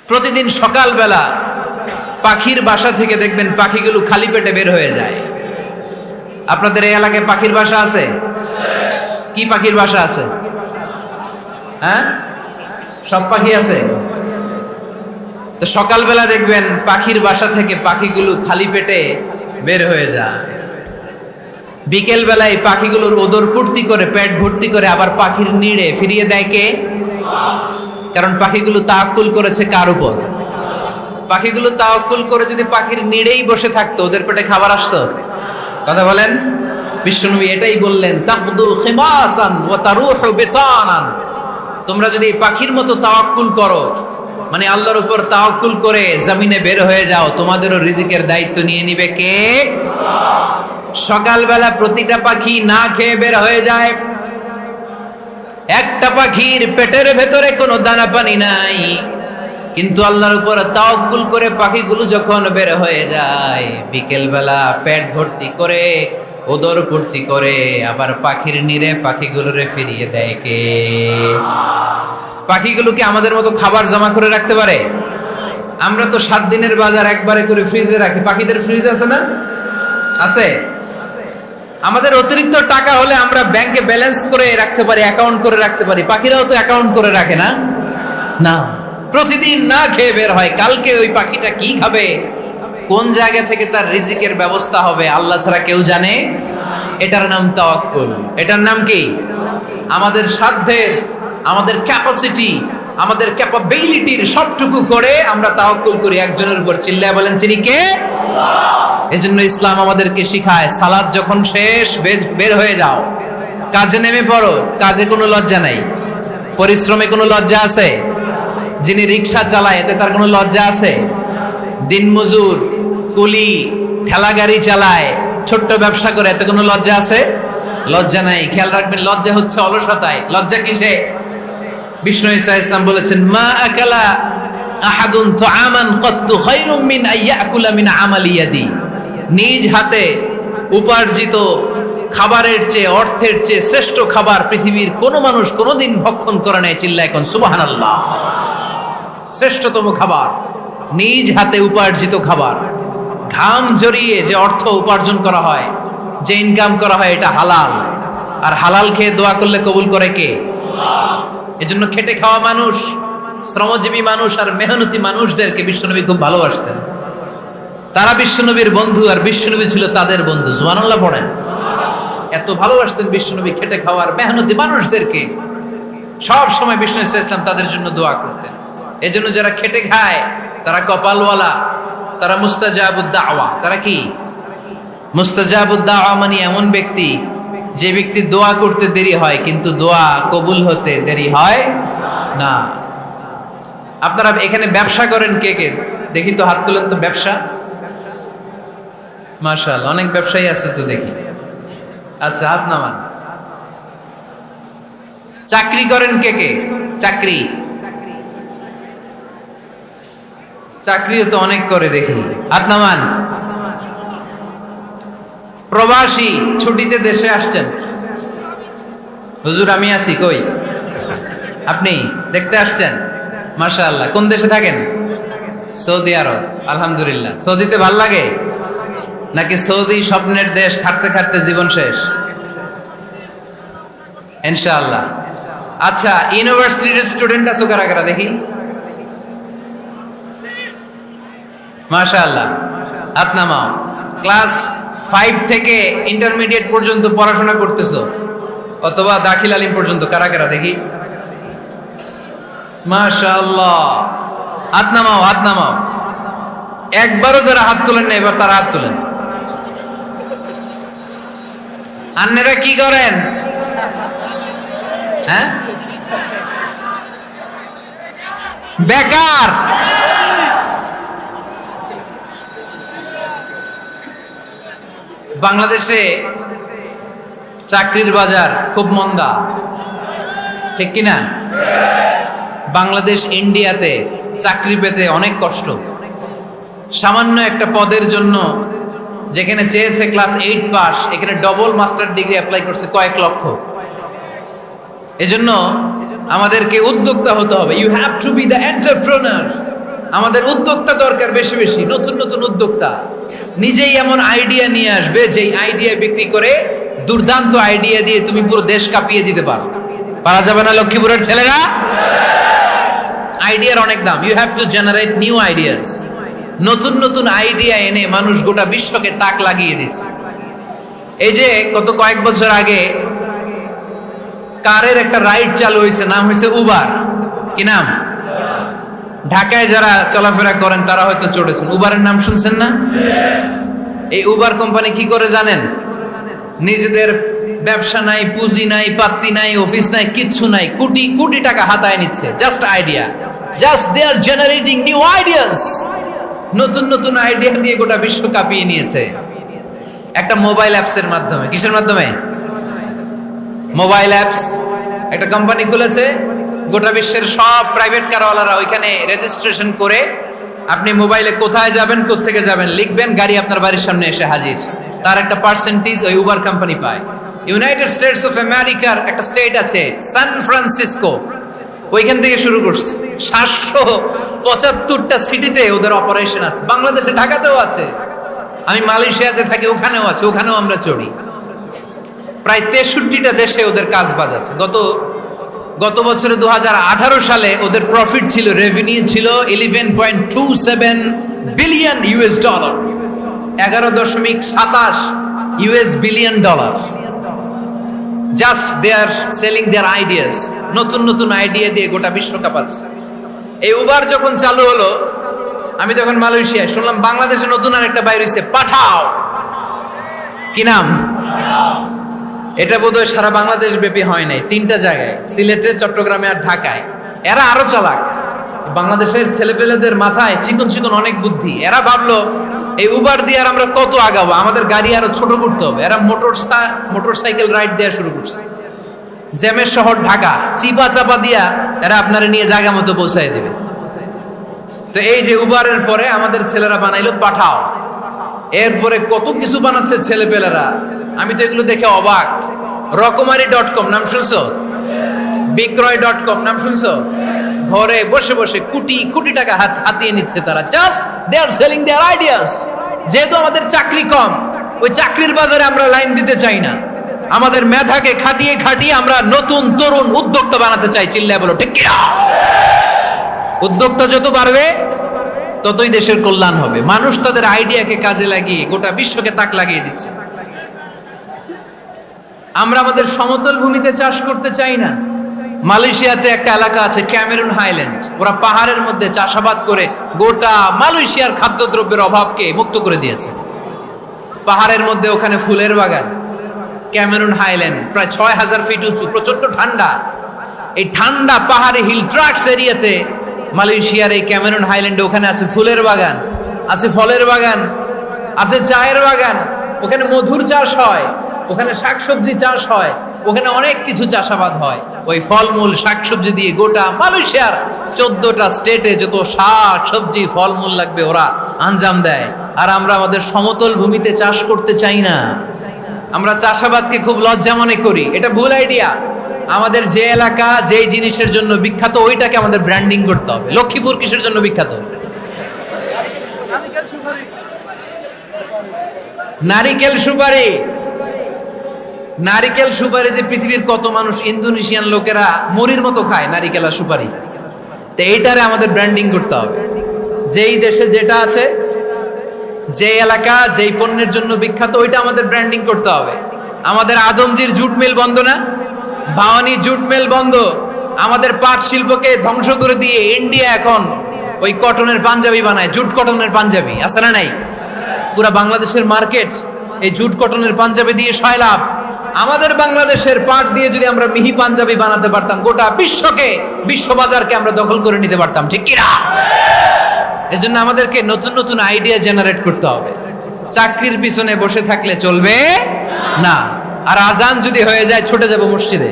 প্রতিদিন সকালবেলা পাখির বাসা থেকে দেখবেন পাখিগুলো খালি পেটে বের হয়ে যায়। আপনাদের এই এলাকায় পাখির বাসা আছে? কি পাখির বাসা আছে? হ্যাঁ, সব পাখি আছে। তো সকালবেলা দেখবেন পাখির বাসা থেকে পাখিগুলো খালি পেটে বের হয়ে যায়। বিকেল বেলায় পাখিগুলোর ওদর পূর্তি করে পেট ভর্তি করে আবার পাখির নিড়ে ফিরিয়ে দেয় কে? কারণ পাখিগুলো তাওয়াক্কুল করেছে কার উপর? পাখিগুলো তাওয়াক্কুল করে যদি পাখির নিড়েই বসে থাকতো, ওদের পেটে খাবার আসতো? কথা বলেন। বিশ্বনবী এটাই বললেন, তাকদু খিমাসান ওয়া তারুহু বিতানান। তোমরা যদি পাখির মতো তাওয়াক্কুল করো, মানে আল্লাহর উপর তাওয়াক্কুল করে জমিনে বের হয়ে যাও, তোমাদেরও রিজিকের দায়িত্ব নিয়ে নিবে কে? সকালবেলা প্রতিটা পাখি না খেয়ে বের হয়ে যায়। একটা পাখির পেটের ভেতরে কোনো দানা পানি নাই, কিন্তু আল্লাহর উপর তাওয়াক্কুল করে পাখিগুলো যখন বের হয়ে যায়, বিকেল বেলা পেট ভর্তি করে ওদর ভর্তি করে আবার পাখির নিরে পাখিগুলোরে ফিরিয়ে দেয় কে? পাখিগুলো কি আমাদের মতো খাবার জমা করে রাখতে পারে? আমরা তো 7 দিনের বাজার একবারে করে ফ্রিজে রাখি। পাখিদের ফ্রিজ আছে না? আছে। আমাদের অতিরিক্ত টাকা হলে আমরা ব্যাংকে ব্যালেন্স করে রাখতে পারি, অ্যাকাউন্ট করে রাখতে পারি। পাখিরাও তো অ্যাকাউন্ট করে রাখে না? না, প্রতিদিন না খেয়ে বের হয়। কালকে ওই পাখিটা কি খাবে, কোন জায়গা থেকে তার রিজিকের ব্যবস্থা হবে, আল্লাহ ছাড়া কেউ জানে। এটার নাম তাওয়াক্কুল। এটার নাম কি? আমাদের সাধ্যের, আমাদের ক্যাপাসিটি, আমাদের ক্যাপাবিলিটির সবটুকু করে আমরা তাওয়াক্কুল করি একজনের উপর। চিল্লায় বলেন, তিনি কে? এজন্য ইসলাম আমাদেরকে শিখায়, সালাত যখন শেষ বের হয়ে যাও, কাজে নেমে পড়ো। কাজে কোনো লজ্জা নাই, পরিশ্রমে কোনো লজ্জা আছে? যিনি রিক্সা চালায় এতে তার কোনো লজ্জা আছে? দিনমজুর, কুলি, ঠেলা গাড়ি চালায়, ছোট্ট ব্যবসা করে, এতে কোনো লজ্জা আছে? লজ্জা নাই। খেয়াল রাখবেন, লজ্জা হচ্ছে অলসতায়। লজ্জা কিসে? বিষ্ণু ঈসা ইসলাম বলেছেন, মা আকালা আহাদুন তুআমান কাত্তু খায়রুম মিন আইয়াকুলা মিন আমালি ইয়াদি। নিজ হাতে উপার্জিত খাবারের চেয়ে, অর্থের চেয়ে শ্রেষ্ঠ খাবার পৃথিবীর কোন মানুষ কোনোদিন ভক্ষণ করে নাই। চিল্লায় কোন সুবহানাল্লাহ। শ্রেষ্ঠতম খাবার নিজ হাতে উপার্জিত খাবার। ঘাম জড়িয়ে যে অর্থ উপার্জন করা হয়, যে ইনকাম করা হয়, এটা হালাল। আর হালাল খেয়ে দোয়া করলে কবুল করে কে? এজন্য খেটে খাওয়া মানুষ, শ্রমজীবী মানুষ আর মেহনতি মানুষদেরকে বিশ্বনবী খুব ভালোবাসতেন। তারা বিশ্বনবীর বন্ধু আর বিশ্বনবী ছিল তাদের বন্ধু। সুবহানাল্লাহ পড়েন। এত ভালোবাসতেন বিশ্বনবী খেটে খাওয়ার মেহনতি মানুষদেরকে। সব সময় বিষ্ণু ইসলাম তাদের জন্য দোয়া করতেন। এজন্য যারা খেটে খায় তারা কপালওয়ালা, তারা মুস্তাজাবুদ দাওয়া। তারা কি? মুস্তাজাবুদ দাওয়া মানে এমন ব্যক্তি যে ব্যক্তি দোয়া করতে দেরি হয় কিন্তু দোয়া কবুল হতে দেরি হয় না। আপনারা এখানে ব্যবসা করেন কে কে? দেখি তো হাত তুলেন তো। ব্যবসা, মাশাআল্লাহ, অনেক ব্যবসায়ী আছে তো দেখি। আচ্ছা, হাত নামান। চাকরি করেন কে কে? চাকরি, চাকরিও তো অনেক করে দেখি। হাত নামান। প্রবাসী, ছুটিতে দেশে আসছেন। হুজুর আমি আছি। কই? আপনি দেখতে আসছেন? মাশাআল্লাহ। কোন দেশে থাকেন? সৌদি আরব। আলহামদুলিল্লাহ। সৌদিতে ভাল লাগে নাকি সৌদি স্বপ্নের দেশ, খাটতে খাটতে জীবন শেষ? ইনশাআল্লাহ। আচ্ছা, ইউনিভার্সিটির স্টুডেন্ট আছো কারা কারা দেখি? মাশাআল্লাহ, হাত নামাও। ক্লাস 5 থেকে ইন্টারমিডিয়েট পর্যন্ত পড়াশোনা করতেছো, অথবা দাখিল আলিম পর্যন্ত, কারা কারা দেখি? মাশাআল্লাহ, হাত নামাও, হাত নামাও। একবারও যারা হাত তোলেন না এবার তারা হাত তোলেন। আন্নেরা কি করেন? হ্যাঁ, বেকার। বাংলাদেশে চাকরির বাজার খুব মন্দা, ঠিক কিনা? বাংলাদেশ ইন্ডিয়াতে চাকরি পেতে অনেক কষ্ট। সামান্য একটা পদের জন্য যেখানে চেয়েছে ক্লাস 8 পাস, এখানে ডবল মাস্টার ডিগ্রি অ্যাপ্লাই করছে কয়েক লক্ষ। এজন্য আমাদেরকে উদ্যোক্তা হতে হবে। You have to be the entrepreneur. আমাদের উদ্যোক্তা দরকার বেশি বেশি, নতুন নতুন উদ্যোক্তা নিজেই এমন আইডিয়া নিয়ে আসবে যেই আইডিয়া বিক্রি করে দুর্দান্ত আইডিয়া দিয়ে তুমি পুরো দেশ কাঁপিয়ে দিতে পারো। পারা যাবে না লক্ষ্মীপুরের ছেলেরা? আইডিয়ার অনেক দাম। You have to generate new ideas. নতুন নতুন আইডিয়া এনে মানুষ গোটা বিশ্বকে তাক লাগিয়ে দিচ্ছে। এই যে গত কয়েক বছর আগে কারের একটা রাইড চালু হয়েছে, নাম হয়েছে উবার। কি নাম? ঢাকায় যারা চলাফেরা করেন তারা হয়তো চড়েছেন। উবারের নাম শুনছেন না? এই উবার কোম্পানি কি করে জানেন? নিজেদের ব্যবসা নাই, পুঁজি নাই, পাত্তি নাই, অফিস নাই, কিচ্ছু নাই, কোটি কোটি টাকা হাতায় নিচ্ছে। Just idea, just they are generating new ideas. নতুন নতুন আইডিয়া দিয়ে গোটা বিশ্ব কাঁপিয়ে নিয়েছে একটা মোবাইল অ্যাপসের মাধ্যমে। কিসের মাধ্যমে? Mobile apps. একটা কোম্পানি খুলেছে, গোটা বিশ্বের সব প্রাইভেট কারওয়ালারা ওইখানে রেজিস্ট্রেশন করে আপনি মোবাইলে কোথায় যাবেন, কোত্থেকে যাবেন লিখবেন, গাড়ি আপনার বাড়ির সামনে এসে হাজির। তার একটা পার্সেন্টেজ ওই উবার কোম্পানি পায়। ইউনাইটেড স্টেটস অফ আমেরিকার একটা স্টেট আছে সান ফ্রান্সিসকো, ওইখান থেকে শুরু করছে। 775টা সিটিতে ওদের অপারেশন আছে। বাংলাদেশে ঢাকাতেও আছে। আমি মালয়েশিয়াতে থাকি, ওখানেও আছে, ওখানেও আমরা চড়ি। প্রায় 63টা দেশে ওদের কাজ বাজ আছে। গত বছরে 2018 সালে ওদের প্রফিট ছিল, রেভিনিউ ছিল 11.27 billion US dollar, 11.27 US billion dollar. Just they are selling their ideas. নতুন নতুন আইডিয়া দিয়ে গোটা বিশ্ব কাঁপাচ্ছে। এই উবার যখন চালু হলো, আমি তখন মালয়েশিয়ায় শুনলাম বাংলাদেশে নতুন আর একটা বাইর হইছে, পাঠাও। কি নাম? এটা বোধহয় সারা বাংলাদেশ ব্যাপী হয় নাই, 3টা জায়গায়, সিলেটে, চট্টগ্রামে আর ঢাকায়। এরা আরো চালাক। বাংলাদেশের ছেলেপেলেদের মাথায় চিকন চিকন অনেক বুদ্ধি। এরা ভাবলো এই উবার দিয়ে আর আমরা কত আগাবো, আমাদের গাড়ি আরো ছোট করতে হবে। এরা মোটরসাইকেল রাইড দেওয়া শুরু করছে। জ্যামের শহর ঢাকা, চিপা চাপা দিয়া এরা আপনারা নিয়ে জায়গা মতো পৌঁছায় দেবে। তো এই যে উবারের পরে আমাদের ছেলেরা বানাইলো পাঠাও। এরপরে কত কিছু বানাচ্ছে ছেলেপেলেরা, আমি তো এগুলো দেখে অবাক। রকমারি.com নাম শুনছো? বিক্রয়.com নাম শুনছো? ঘরে বসে বসে কোটি কোটি টাকা হাতিয়ে নিচ্ছে তারা। Just they are selling their ideas. যেহেতু আমাদের চাকরি কম, ওই চাকরির বাজারে আমরা লাইন দিতে চাই না। আমাদের মেধাকে খাটিয়ে খাটিয়ে আমরা নতুন তরুণ উদ্যোক্তা বানাতে চাই। চিল্লায় বলো ঠিক কিনা? উদ্যোক্তা যত বাড়বে ততই দেশের কল্যাণ হবে। মানুষ তাদের আইডিয়াকে কাজে লাগিয়ে গোটা বিশ্বকে তাক লাগিয়ে দিচ্ছে। আমরা আমাদের সমতল ভূমিতে চাষ করতে চাই না। মালয়েশিয়াতে একটা এলাকা আছে ক্যামেরুন হাইল্যান্ড, ওরা পাহাড়ের মধ্যে চাষাবাদ করে গোটা মালয়েশিয়ার খাদ্যদ্রব্যের অভাবকে মুক্ত করে দিয়েছে। পাহাড়ের মধ্যে ওখানে ফুলের বাগান, ক্যামেরুন হাইল্যান্ড প্রায় 6000 ফিট উঁচু, প্রচন্ড ঠান্ডা। এই ঠান্ডা পাহাড়ে হিল ট্রাক্স এরিয়াতে মালয়েশিয়ার এই ক্যামেরুন হাইল্যান্ডে ওখানে আছে ফুলের বাগান, আছে ফলের বাগান, আছে চায়ের বাগান, ওখানে মধুর চাষ হয়, ওখানে শাকসবজি চাষ হয়, ওখানে অনেক কিছু চাষাবাদ হয়। ওই ফলমূল শাকসবজি দিয়ে গোটা মালয়েশিয়ার 14টা স্টেটে যত শাক সবজি ফলমূল লাগবে ওরা আঞ্জাম দেয়। আর আমরা আমাদের সমতল ভূমিতে চাষ করতে চাই না। আমরা চাষাবাদকে খুব লজ্জা মনে করি। এটা ভুল আইডিয়া। আমাদের যে এলাকা যেই জিনিসের জন্য বিখ্যাত ওইটাকে আমাদের ব্র্যান্ডিং করতে হবে। লক্ষ্মীপুর কিসের জন্য বিখ্যাত? নারিকেল সুপারি। নারিকেল সুপারি যে পৃথিবীর কত মানুষ, ইন্দোনেশিয়ান লোকেরা মুড়ির মতো খায় নারিকেল আর সুপারি। তো এইটারে আমাদের ব্র্যান্ডিং করতে হবে। যেই দেশে যেটা আছে, যে এলাকা যেই পণ্যের জন্য বিখ্যাত ওইটা আমাদের ব্র্যান্ডিং করতে হবে। আমাদের আদমজির জুট মিল বন্ধ না? ভাওয়ানি জুট মিল বন্ধ। আমাদের পাট শিল্পকে ধ্বংস করে দিয়ে ইন্ডিয়া এখন ওই কটনের পাঞ্জাবি বানায়, জুট কটনের পাঞ্জাবি। আছে না নাই? পুরা বাংলাদেশের মার্কেট এই জুট কটনের পাঞ্জাবি দিয়ে সয়লাভ। আমাদের বাংলাদেশের পাট দিয়ে যদি আমরা মিহি পাঞ্জাবি বানাতে পারতাম, গোটা বিশ্ব বাজারকে আমরা দখল করে নিতে পারতাম। ঠিক কিনা? এজন্য আমাদেরকে নতুন নতুন আইডিয়া জেনারেট করতে হবে। চাকরির পিছনে বসে থাকলে চলবে না। আর আজান যদি হয়ে যায় ছুটে যাব মসজিদে,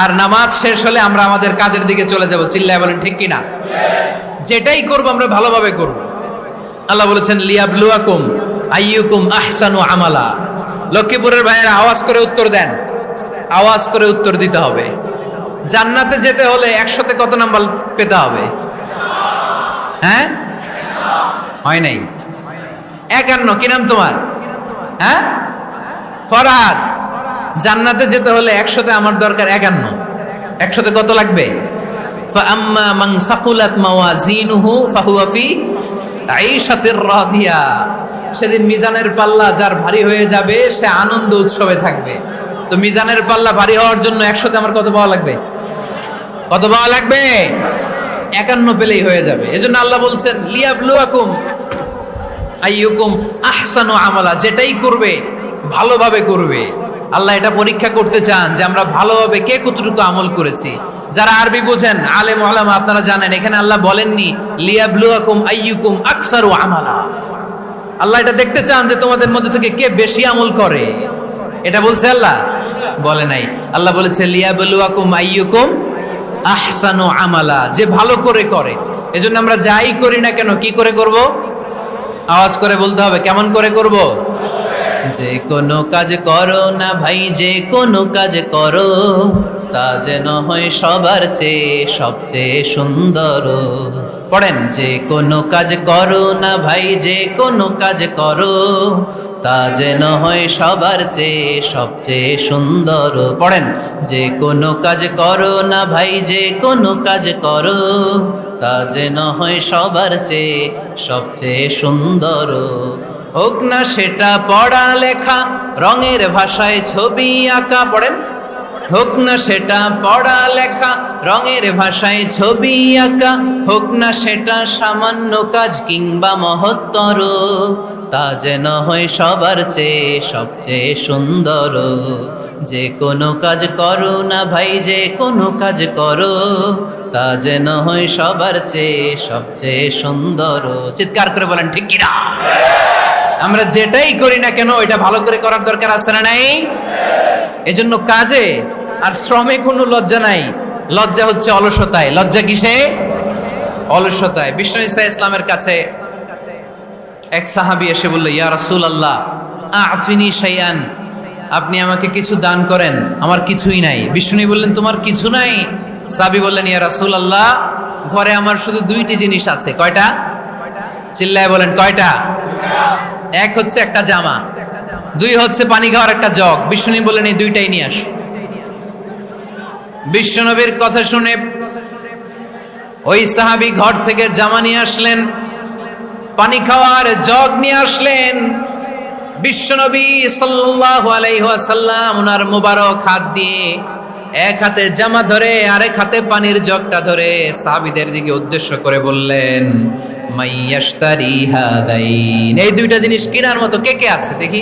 আর নামাজ শেষ হলে আমরা আমাদের কাজের দিকে চলে যাব। চিল্লায় বলেন ঠিক কিনা? যেটাই করব আমরা ভালোভাবে করব। আল্লাহ বলেছেন লিয়াবলুয়াকুম আইয়ুকুম আহসানু আমালা। লক্ষ্মীপুরের ভাইয়েরা আওয়াজ করে উত্তর দেন। আওয়াজ করে উত্তর দিতে হবে। জান্নাতে যেতে হলে 100তে কত নাম্বার পেতে হবে? হ্যাঁ, হয় নাই? 51। কি নাম তোমার? হ্যাঁ, ফরহাদ। জান্নাতে যেতে হলে 100তে আমার দরকার 51। 100তে কত লাগবে? ফাআম্মা মান সাকুলাত মাওয়াজিনুহু ফাহুয়া ফি আইশাতির রাদিয়া। সেদিন মিজানের পাল্লা যার ভারী হয়ে যাবে সে আনন্দ উৎসবে থাকবে। তো মিজানের পাল্লা ভারী হওয়ার জন্য 100তে আমার কত পাওয়া লাগবে? কত পাওয়া লাগবে? 51 পেলেই হয়ে যাবে। এজন্য আল্লাহ বলছেন লিয়াবলুয়াকুম আইয়ুকুম আহসানু আমালা। যেটাই করবে ভালোভাবে করবে। আল্লাহ এটা পরীক্ষা করতে চান যে আমরা ভালোভাবে কে কতটুকু আমল করেছি। যারা আরবি বোঝেন আলেম ওলামা আপনারা জানেন এখানে আল্লাহ বলেননি লিয়াবলুয়াকুম আইয়ুকুম আকসারু আমালা। আল্লাহ এটা দেখতে চান যে তোমাদের মধ্যে থেকে কে বেশি আমল করে। এটা বলছে আল্লাহ? বলে নাই। আল্লাহ বলেছে লিয়াবলুয়াকুম আইয়ুকুম আহসানু আমালা, যে ভালো করে করে। এজন্য আমরা যাই করি না কেন কি করে করব? আওয়াজ করে বলতে হবে। কেমন করে করব? যে কোনো কাজ করো না ভাই, যে কোনো কাজ করো তা যেন হয় সবার চেয়ে সবচেয়ে সুন্দর। পড়েন, যে কোনো কাজ করো না ভাই, যে কোনো কাজ করো তা যেন হয় সবার চেয়ে সবচেয়ে সুন্দর। পড়েন, যে কোনো কাজ করো না ভাই, যে কোনো কাজ করো তা যেন হয় সবার চেয়ে সবচেয়ে সুন্দর। হোক না সেটা পড়া লেখা, রঙের ভাষায় ছবি আঁকা। পড়েন, হোক না সেটা পড়া লেখা, রঙের ভাষায় ছবি আঁকা। হোক না সেটা সামান্য কাজ কিংবা মহত্তর, তা যেন হয় সবার চেয়ে সবচেয়ে সুন্দর। যে কোনো কাজ করো না ভাই, যে কোনো কাজ করো তা যেন হয় সবার চেয়ে সবচেয়ে সুন্দর। চিৎকার করে বলেন ঠিক কিনা? আমরা যেটাই করি না কেন এটা ভালো করে করার দরকার আছে না নাই? এজন্য কাজে আর শ্রমে কোনো লজ্জা নাই। লজ্জা হচ্ছে অলসতায়। লজ্জা কিসে? অলসতায়। বিষ্ণু ঈসা ইসলামের কাছে এক সাহাবী এসে বলল, ইয়া রাসূলুল্লাহ আ'তিনি শাইআন, আপনি আমাকে কিছু দান করেন, আমার কিছুই নাই। বিষ্ণু বললেন, তোমার কিছু নাই? সাহাবী বললেন, ইয়া রাসূলুল্লাহ ঘরে আমার শুধু 2টি জিনিস আছে। কয়টা? চিল্লায় বলেন কয়টা? এক হচ্ছে একটা জামা, 2 হচ্ছে পানি খাওয়ার একটা জগ। বিষ্ণু বললেন, এই 2টাই নিয়ে আস। বিশ্বনবীর কথা শুনে ওই সাহাবী ঘর থেকে জামা নিয়ে আসলেন, পানি খাওয়ার জগ নিয়ে আসলেন। বিশ্বনবী সাল্লাল্লাহু আলাইহি ওয়াসাল্লাম ওনার মুবারক হাত দিয়ে এক হাতে জামা ধরে আরেক হাতে পানির জগটা ধরে সাহাবীদের দিকে উদ্দেশ্য করে বললেন, মাইয়াশতারি হাদাইন, এই 2টা জিনিস কেনার মতো কে কে আছে দেখি।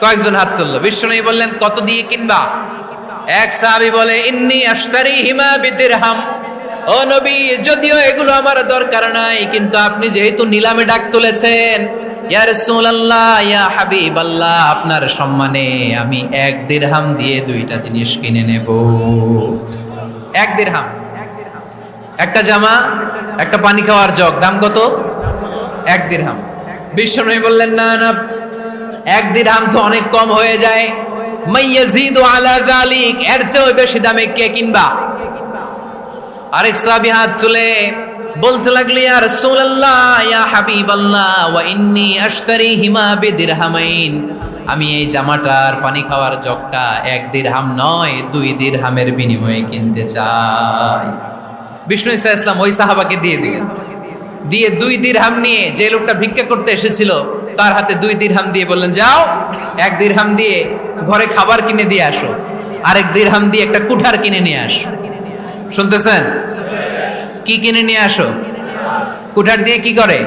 কয়েকজন হাত তুললো। বিশ্বনবী বললেন, কত দিয়ে কিনবা? এক সাহাবী বলে, ইন্নী আশতারিহিমা বিদিরহাম। ও নবী, যদিও এগুলো আমার দরকার নাই, কিন্তু আপনি যেহেতু নিলামে ডাক তুলেছেন, ইয়া রাসূলুল্লাহ ইয়া হাবিবাল্লাহ, আপনার সম্মানে আমি 1 দিরহাম দিয়ে 2টা জিনিস কিনে নেব। 1 দিরহাম, একটা জামা, একটা পানি খাওয়ার জগ, দাম কত? 1 দিরহাম। বিশ্বনবী বললেন, না না, 1 দিরহাম তো অনেক কম হয়ে যায়। মাইয়াজিদু আলা যালিক, এর চেয়ে বেশি দামে কে কিনবা? আরেক সাহাবী হাত তুলে বলতে লাগলো, ইয়া রাসূলুল্লাহ ইয়া হাবিবাল্লাহ ওয়া ইন্নী আশতারিহিমা বিদিরহামাইন, আমি এই জামাটার পানি খাওয়ার জগটা 1 দিরহাম নয় 2 দিরহামের বিনিময়ে কিনতে চাই। বিষ্ণু ঈসা ইসলাম ওই সাহাবাকে দিয়ে দিলেন। দিয়ে 2 দিরহাম নিয়ে যে লোকটা ভিক্ষা করতে এসেছিল তার হাতে 2 দিরহাম দিয়ে বললেন, যাও 1 দিরহাম দিয়ে ঘরে খাবার কিনে দিয়ে আসো, 1 দিরহাম দিয়ে একটা কুঠার কিনে নিয়ে আসো। শুনতেছেন? কি কিনে নিয়ে আসো? কুঠার দিয়ে কি করে?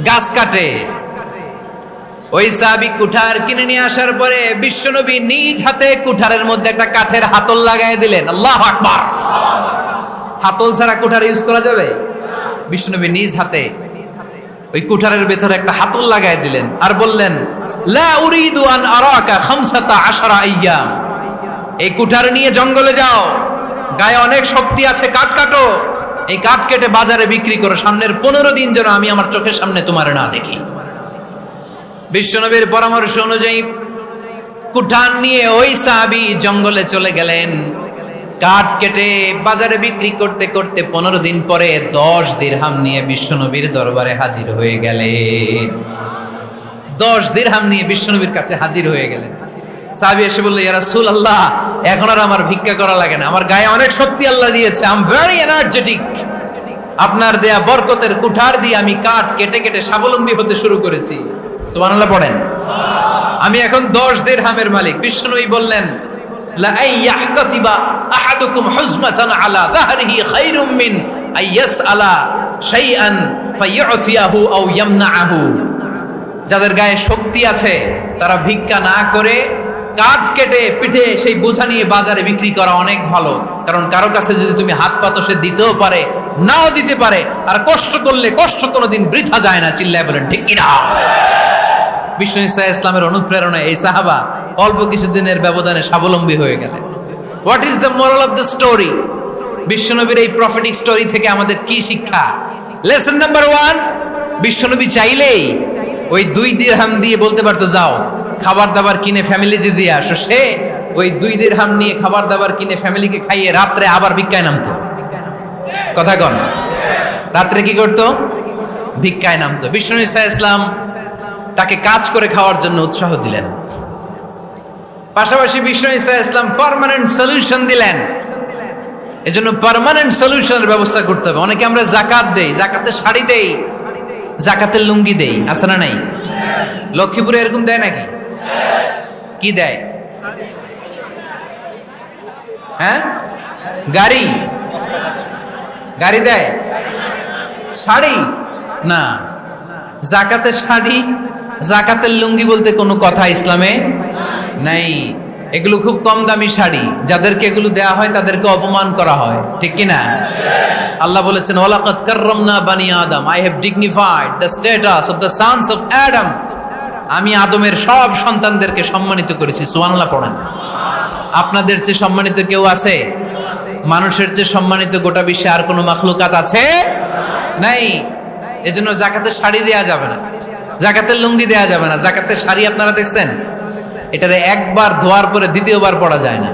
গাছ কাটে। ওই সাহাবী কুঠার কিনে নিয়ে আসার পরে বিশ্বনবী নিজ হাতে কুঠারের মধ্যে একটা কাঠের হাতল লাগাই দিলেন। আল্লাহু আকবার। হাতল ছাড়া কুঠার ইউজ করা যাবে? বিশ্বনবী নিজ হাতে ওই কুঠারের ভেতরে একটা হাতল লাগাই দিলেন আর বললেন, লা উরিদু আন আরাকা 15 আইয়াম, এই কুঠার নিয়ে জঙ্গলে যাও, গায়ে অনেক শক্তি আছে, কাঠ কাটো, এই কাঠ কেটে বাজারে বিক্রি করো, সামনের 15 দিন যেন আমি আমার চোখের সামনে তোমার না দেখি। বিশ্বনবীর পরামর্শ অনুযায়ী কুঠার নিয়ে ওই সাহাবী জঙ্গলে চলে গেলেন। কাঠ কেটে বাজারে বিক্রি করতে করতে 15 দিন পরে 10 দিরহাম নিয়ে বিশ্বনবীর দরবারে হাজির হয়ে গেলেন। 10 দিরহাম নিয়ে বিশ্বনবীর কাছে হাজির হয়ে গেলেন। সাহাবী এসে বলল, ইয়া রাসূলুল্লাহ, এখন আর আমার ভিক্ষা করা লাগে না, আমার গায়ে অনেক শক্তি আল্লাহ দিয়েছে, আই এম ভেরি এনার্জেটিক। আপনার দেয়া বরকতের কুঠার দিয়ে আমি কাঠ কেটে কেটে স্বাবলম্বী হতে শুরু করেছি। সুবহানাল্লাহ পড়েন। আমি এখন 10 দিরহামের মালিক। বিশ্বনবী বললেন, লা আইয়াহতাতিবা আহাদুকুম হুজমাতান আলা যাহরিহি খায়রুম মিন আইয়াসআলা শাইআন ফায়ু'তিয়াহু আও ইয়ামনাহু। যাদের গায়ে শক্তি আছে তারা ভিক্ষা না করে কাঠ কেটে পিঠে সেই বোঝা নিয়ে বাজারে বিক্রি করা অনেক ভালো। কারণ কারো কাছে যদি তুমি হাত পাতো, সে দিতেও পারে, নাও দিতে পারে। আর কষ্ট করলে কষ্ট কোনোদিন বৃথা যায় না। চিল্লায় বলেন ঠিক কিনা? বিষ্ণু ঈসা ইসলামের অনুপ্রেরণায় এই সাহাবা অল্প কিছুদিনের ব্যবধানে স্বাবলম্বী হয়ে গেলেন। What is the moral of the story? বিশ্বনবীর এই প্রফেটিক স্টোরি থেকে আমাদের কি শিক্ষা? লেসন নাম্বার 1, বিশ্বনবী চাইলেই ওই 2 দিরহাম দিয়ে বলতে পারতো, যাও খাবার দাবার কিনে ফ্যামিলিতে দিয়ে আসো। সে ওই 2 দিরহাম নিয়ে খাবার দাবার কিনে ফ্যামিলিকে খাইয়ে রাত্রে আবার ভিক্ষায় নামতো। কথা কন, রাত্রে কি করতো? ভিক্ষায় নামতো। বিষ্ণু ঈসা ইসলাম তাকে কাজ করে খাওয়ার জন্য উৎসাহ দিলেন। পাশাপাশি বিষ্ণু ঈসা ইসলাম পার্মানেন্ট সলিউশন দিলেন। এজন্য পার্মানেন্ট সলিউশনের ব্যবস্থা করতে হবে। অনেকে আমরা যাকাত দেই, জাকাতের শাড়ি দেই, জাকাতের লুঙ্গি দেই, আছে না নাই? লক্ষ্মীপুরে এরকম দেয় নাকি? কি দেয়? হ্যাঁ, গাড়ি গাড়ি দেয়, শাড়ি না। জাকাতের শাড়ি, জাকাতের লুঙ্গি বলতে কোনো কথা ইসলামে নাই। এগুলো খুব কম দামি শাড়ি, যাদেরকে এগুলো দেয়া হয় তাদেরকে অপমান করা হয়, ঠিক কিনা? আল্লাহ বলেছেন, ওয়ালাকাদ কাররামনা বানি আদম, I have dignified the status of the sons of Adam. আমি আদমের সব সন্তানদেরকে সম্মানিত করেছি। সুবহানাল্লাহ পড়েন। আপনাদের চেয়ে সম্মানিত কেউ আছে? মানুষের চেয়ে সম্মানিত গোটা বিশ্বে আর কোনো মাখলুকাত আছে? নাই। এজন্য জাকাতের শাড়ি দেয়া যাবে না, জাকাতের লুঙ্গি দেয়া যাবে না। জাকাতের শাড়ি আপনারা দেখছেন, এটারে একবার ধোয়ার পরে দ্বিতীয়বার পরা যায় না।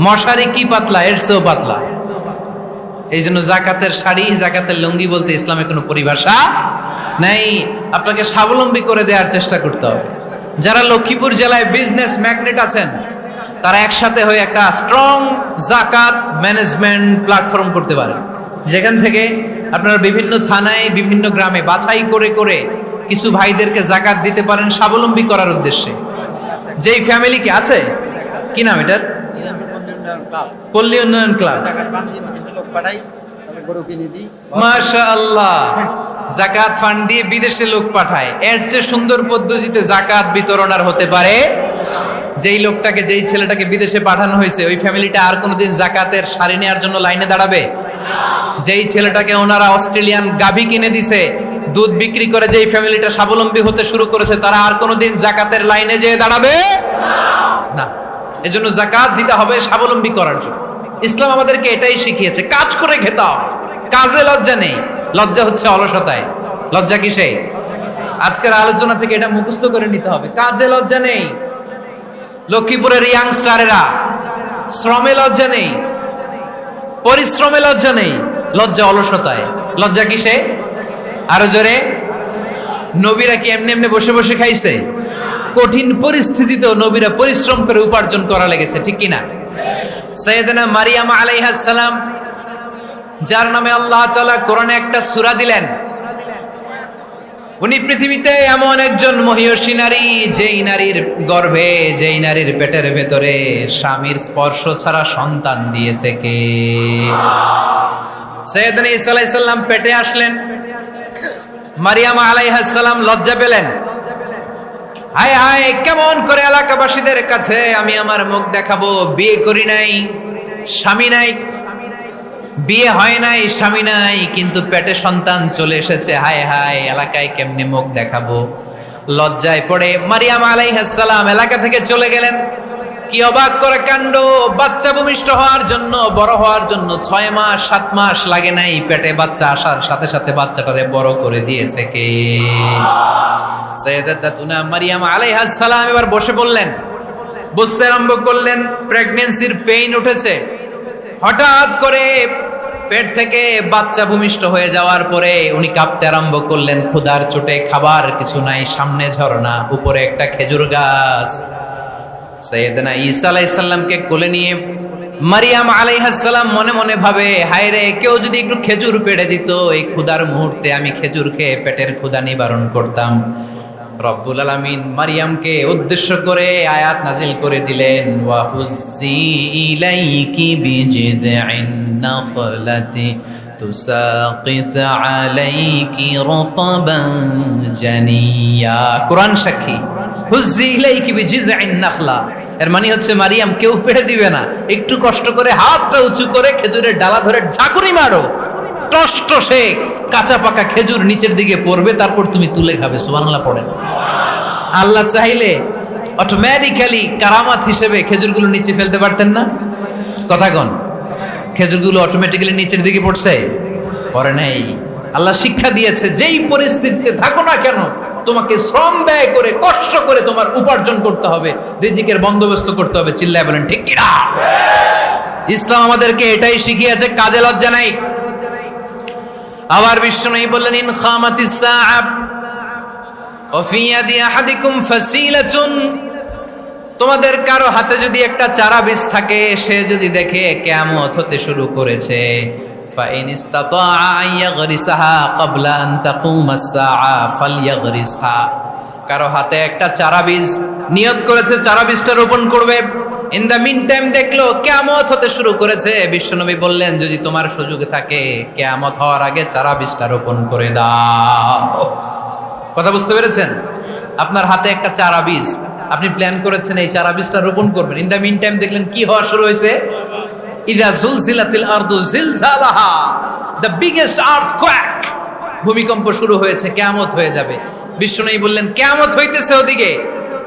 মশারি কি পাতলা, এর চেয়েও পাতলা। এই জন্য জাকাতের শাড়ি, জাকাতের লুঙ্গি বলতে ইসলামে কোনো পরিভাষা নাই। আপনাকে স্বাবলম্বী করে দেওয়ার চেষ্টা করতে হবে। যারা লক্ষ্মীপুর জেলায় বিজনেস ম্যাগনেট আছেন, তারা একসাথে হয়ে একটা স্ট্রং জাকাত ম্যানেজমেন্ট প্ল্যাটফর্ম করতে পারেন, যেখান থেকে আপনারা বিভিন্ন থানায়, বিভিন্ন গ্রামে বাছাই করে করে কিছু ভাইদেরকে জাকাত দিতে পারেন স্বাবলম্বী করার উদ্দেশ্যে। যেই ফ্যামিলিকে আছে, কি নাম এটার? পল্লী উন্নয়ন ক্লাব। মাশাআল্লাহ, জাকাত ফান্ড দিয়ে বিদেশে লোক পাঠায়। এর চেয়ে সুন্দর পদ্ধতিতে জাকাত বিতরণ আর হতে পারে? যেই লোকটাকে, যেই ছেলেটাকে বিদেশে পাঠানো হয়েছে, ওই ফ্যামিলিটা আর কোনোদিন জাকাতের শাড়ি নেওয়ার জন্য লাইনে দাঁড়াবে? যেই ছেলেটাকে ওনারা অস্ট্রেলিয়ান গাভী কিনে দিছে, দুধ বিক্রি করে যেই ফ্যামিলিটা স্বাবলম্বী হতে শুরু করেছে, তারা আর কোনোদিন জাকাতের লাইনে যেয়ে দাঁড়াবে না। এজন্য জাকাত দিতে হবে স্বাবলম্বী করার জন্য। ইসলাম আমাদেরকে এটাই শিখিয়েছে, কাজ করে খেতে হবে। কাজে লজ্জা নেই, লজ্জা হচ্ছে অলসতায়। লজ্জা কিসে? আজকের আলোচনা থেকে এটা মুখস্থ করে নিতে হবে, কাজে লজ্জা নেই। লক্ষ্মীপুরের ইয়াংস্টারেরা শ্রমে লজ্জা নেই, পরিশ্রমে লজ্জা নেই, লজ্জা অলসতায়। লজ্জা কিসে? আরো জোরে। নবীরা কি এমনি এমনি বসে বসে খাইছে? কঠিন পরিস্থিতিতেও নবীরা পরিশ্রম করে উপার্জন করা লেগেছে, ঠিক কিনা? সাইয়েদনা মারিয়াম আলাইহিস সালাম, যার নামে আল্লাহ তাআলা কোরআনে একটা সূরা দিলেন, উনি পৃথিবীতে এমন একজন মহিয়সী নারী, যেই নারীর গর্ভে, যেই নারীর পেটের ভেতরে স্বামীর স্পর্শ ছাড়া সন্তান দিয়েছে কে? সাইয়েদনা ঈসা আলাইহিস সালাম পেটে আসলেন। মারিয়াম আলাইহিস সালাম লজ্জা পেলেন। হায় হায়, কেমন করে এলাকাবাসীদের কাছে আমি আমার মুখ দেখাবো? বিয়ে করি নাই, স্বামী নাই, বিয়ে হয় নাই, স্বামী নাই, কিন্তু পেটে সন্তান চলে এসেছে। হায় হায়, এলাকায় কেমনে মুখ দেখাবো? লজ্জায় পড়ে মারিয়াম আলাইহিস সালাম এলাকা থেকে চলে গেলেন। কি অবাক করে কাণ্ড! বাচ্চা ভূমিষ্ঠ হওয়ার জন্য, বড় হওয়ার জন্য 6 মাস 7 মাস লাগে নাই, পেটে বাচ্চা আসার সাথে সাথে বাচ্চাটারে বড় করে দিয়েছে কে? সাইয়েদাতুনা মারিয়াম আলাইহিস সালাম এবার বসে পড়লেন, বুঝতে আরম্ভ করলেন প্রেগন্যান্সির পেইন উঠেছে, হঠাৎ করে পেট থেকে বাচ্চা ভূমিষ্ঠ হয়ে যাওয়ার পরে উনি কাঁপতে আরম্ভ করলেন, ক্ষুধার চোটে, খাবার কিছু নাই, সামনে ঝর্ণা, উপরে একটা খেজুর গাছ। সাইয়েদনা ঈসা আলাইহিস সালামকে কোলে নিয়ে মারিয়াম আলাইহিস সালাম মনে মনে ভাবে, হায় রে, কেউ যদি একটু খেজুর পেড়ে দিত, এই ক্ষুধার মুহূর্তে আমি খেজুর খেয়ে পেটের ক্ষুধা নিবারণ করতাম। রব্বুল আলামিন মারিয়ামকে উদ্দেশ্য করে আয়াত নাজিল করে দিলেন, ওয়া হুজ্জি ইলাইকি বিজিযিন নাখলাতি তুসাকিত আলাইকি রতবান জানিয়া। কোরআন সাক্ষী, হুজ্জি ইলাইকি বিজিযিন নাখলা, এর মানে হচ্ছে মারিয়াম, কেউ পেড়ে দিবে না, একটু কষ্ট করে হাতটা উঁচু করে খেজুরের ডালা ধরে ঝাঁকুনি মারো, টসটসে কাঁচা পাকা খেজুর নিচের দিকে পড়বে, তারপর তুমি তুলে খাবে। সুবহানাল্লাহ পড়েন। আল্লাহ চাইলে অটোমেটিক্যালি কারামাত হিসেবে খেজুরগুলো নিচে ফেলতে পারতেন না? কথা কন, খেজুরগুলো অটোমেটিক্যালি নিচের দিকে পড়ছে? পড়ে নাই। আল্লাহ শিক্ষা দিয়েছে, যেই পরিস্থিতিতে থাকো না কেন, তোমাকে শ্রম ব্যয় করে, কষ্ট করে তোমার উপার্জন করতে হবে, রিজিকের বন্দোবস্ত করতে হবে। চিল্লায় বলেন ঠিক কিনা? ইসলাম আমাদেরকে এটাই শিখিয়েছে, কাজে লজ্জা নাই। আবার বিশ্বনবী বললেন, ইন খামাতিস সাআ ওয়া ফি ইয়াদি আহাদিকুম ফাসিলাতুন, তোমাদের কারো হাতে যদি একটা চারা বীজ থাকে, সে যদি দেখে কিয়ামত হতে শুরু করেছে, ফাইন ইসতাতা আন ইয়াগরিসাহা ক্বাবলা আন তাকুমাস সাআ ফালইয়াগরিসহা, কারো হাতে একটা চারা বীজ নিয়ত করেছে, চারা বীজটা রোপণ করবে, ইন দ্য মিন টাইম দেখলো কিয়ামত হতে শুরু করেছে, বিশ্বনবী বললেন, যদি তোমার সুযোগ থাকে কিয়ামত হওয়ার আগে চারা বীজটা রোপণ করে দাও। কথা বুঝতে পেরেছেন? আপনার হাতে একটা চারা বীজ, আপনি প্ল্যান করেছেন এই চারা বীজটা রোপণ করবেন, ইন দ্য মিন টাইম দেখলেন কি হওয়া শুরু হয়েছে, ইযা জুলজিলাতিল আরদু জিলজালাহা, দ্য বিগেস্ট আর্থকোয়েক, ভূমিকম্প শুরু হয়েছে, কিয়ামত হয়ে যাবে। বিশ্বনবী বললেন, কিয়ামত হইতেছে ওদিকে,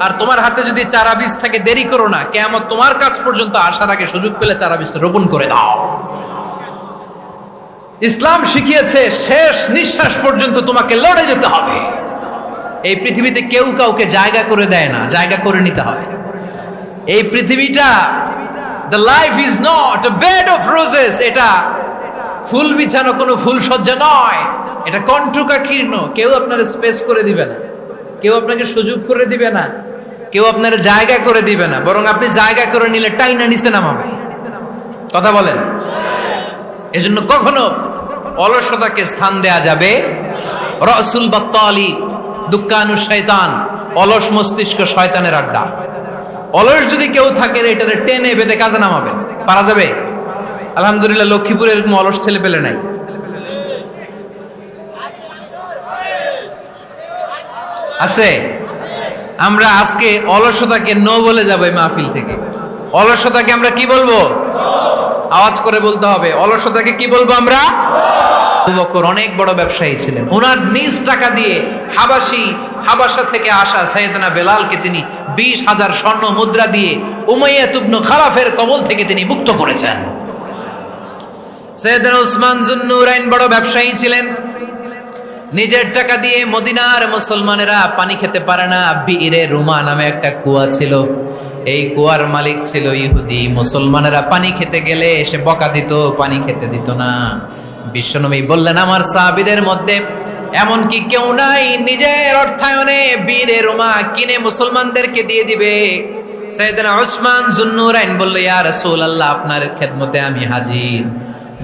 আর তোমার হাতে যদি চারা বীজ থাকে, দেরি করো না, কিয়ামত তোমার কাছ পর্যন্ত আসার আগে সুযোগ পেলে চারা বীজটা রোপণ করে দাও। ইসলাম শিখিয়েছে শেষ নিঃশ্বাস পর্যন্ত তোমাকে লড়ে যেতে হবে। এই পৃথিবীতে কেউ কাউকে জায়গা করে দেয় না, জায়গা করে নিতে হয়। এই পৃথিবীটা, the life is not a bed of roses, এটা ফুল বিছানো কোনো ফুল সজ্জা নয়, এটা কণ্টকাকীর্ণ। কেউ আপনার স্পেস করে দিবে না, কেউ আপনাকে সুযোগ করে দিবে না, কেউ আপনার জায়গা করে দিবে না, বরং আপনি জায়গা করে নিলে টাইনা নিচে নামাবে। কথা বলেন? এজন্য কখনো অলসতাকে স্থান দেয়া যাবে। রাসূল বাত্তালি দুক্কানু শয়তান, অলস মস্তিষ্ক শয়তানের আড্ডা। অলস যদি কেউ থাকে, এটারে টেনে বেঁধে কাজে নামাবেন, পারা যাবে? আলহামদুলিল্লাহ, লক্ষ্মীপুরে এরকম অলস ছেলে পেলে নাই। আছে? আমরা আজকে অলসতাকে নো বলে যাবো এই মাহফিল থেকে। অলসতাকে আমরা কি বলবো? আওয়াজ করে বলতে হবে, অলসতাকে কি বলবো আমরা? আবু বকর অনেক বড় ব্যবসায়ী ছিলেন, ওনার নিজ টাকা দিয়ে হাবাসা থেকে আসা সাইয়েদনা বেলালকে তিনি 20,000 স্বর্ণ মুদ্রা দিয়ে উমাইয়া ইবনে খালাফের কবল থেকে তিনি মুক্ত করেছেন। সাইয়েদনা উসমান যুন্নুরাইন বড় ব্যবসায়ী ছিলেন, নিজের টাকা দিয়ে মদিনার মুসলমানেরা পানি খেতে পারে না, বিইরে রুমা নামে একটা কুয়া ছিল, এই কুয়ার মালিক ছিল ইহুদি। মুসলমানেরা পানি খেতে গেলে এসে বকা দিত, পানি খেতে দিত না। বিশ্বনবী বললেন, আমার সাহাবীদের মধ্যে এমন কি কেউ নাই নিজের অর্থায়নে বীরে রুমা কিনে মুসলমানদেরকে দিয়ে দিবে? সাইয়েদনা উসমান যুন্নুরাইন বলল, ইয়া রাসূলুল্লাহ, আপনার খেদমতে আমি হাজির।